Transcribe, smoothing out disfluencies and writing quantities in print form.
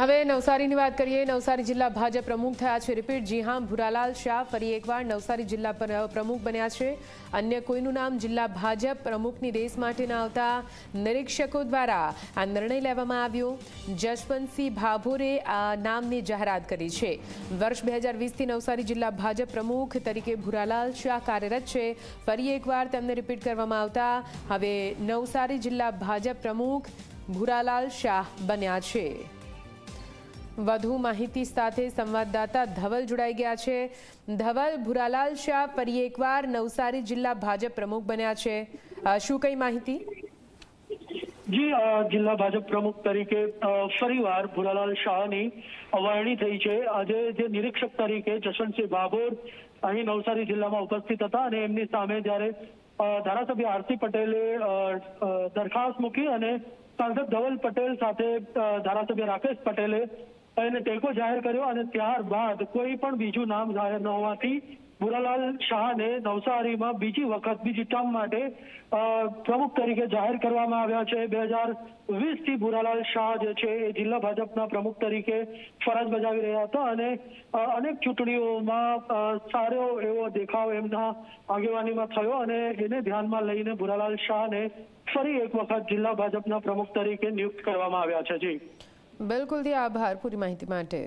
હવે નવસારીની વાત કરીએ। નવસારી જિલ્લા ભાજપ પ્રમુખ થયા છે રિપીટ। જી હા, ભુરાલાલ શાહ ફરી એકવાર નવસારી જિલ્લા પ્રમુખ બન્યા છે। અન્ય કોઈનું નામ જિલ્લા ભાજપ પ્રમુખની રેસ માટે ન આવતા નિરીક્ષકો દ્વારા આ નિર્ણય લેવામાં આવ્યો। જસવંતસિંહ ભાભોરે આ નામની જાહેરાત કરી છે। વર્ષ 2020થી નવસારી જિલ્લા ભાજપ પ્રમુખ તરીકે ભુરાલાલ શાહ કાર્યરત છે। ફરી એકવાર તેમને રિપીટ કરવામાં આવતા હવે નવસારી જિલ્લા ભાજપ પ્રમુખ ભુરાલાલ શાહ બન્યા છે। વધુ માહિતી સાથે સંવાદદાતા ધવલ જોડાઈ ગયા છે। ધવલ, ભુરાલાલ શાહ ફરી એકવાર નવસારી જિલ્લા ભાજપ પ્રમુખ બન્યા છે, શું કઈ માહિતી? જી, જિલ્લા ભાજપ પ્રમુખ તરીકે ફરીવાર ભુરાલાલ શાહની વરણી થઈ છે। આજે જે નિરીક્ષક તરીકે જસવંતસિંહ ભાભોર અહીં નવસારી જિલ્લામાં ઉપસ્થિત હતા અને એમની સામે જ્યારે ધારાસભ્ય આરસી પટેલે દરખાસ્ત મૂકી અને સાંસદ ધવલ પટેલ સાથે ધારાસભ્ય રાકેશ પટેલે એને ટેકો જાહેર કર્યો અને ત્યારબાદ કોઈ પણ બીજું નામ જાહેર ન હોવાથી ભુરાલાલ શાહને નવસારીમાં બીજી વખત બીજી ટર્મ માટે પ્રમુખ તરીકે જાહેર કરવામાં આવ્યા છે। 2020થી ભુરાલાલ શાહ જે છે એ જિલ્લા ભાજપના પ્રમુખ તરીકે ફરજ બજાવી રહ્યા હતા અને અનેક ચૂંટણીઓમાં સારો એવો દેખાવ એમના આગેવાનીમાં થયો અને એને ધ્યાનમાં લઈને ભુરાલાલ શાહને ફરી એક વખત જિલ્લા ભાજપના પ્રમુખ તરીકે નિયુક્ત કરવામાં આવ્યા છે। જી બિલકુલ, આભાર પૂરી માહિતી માટે।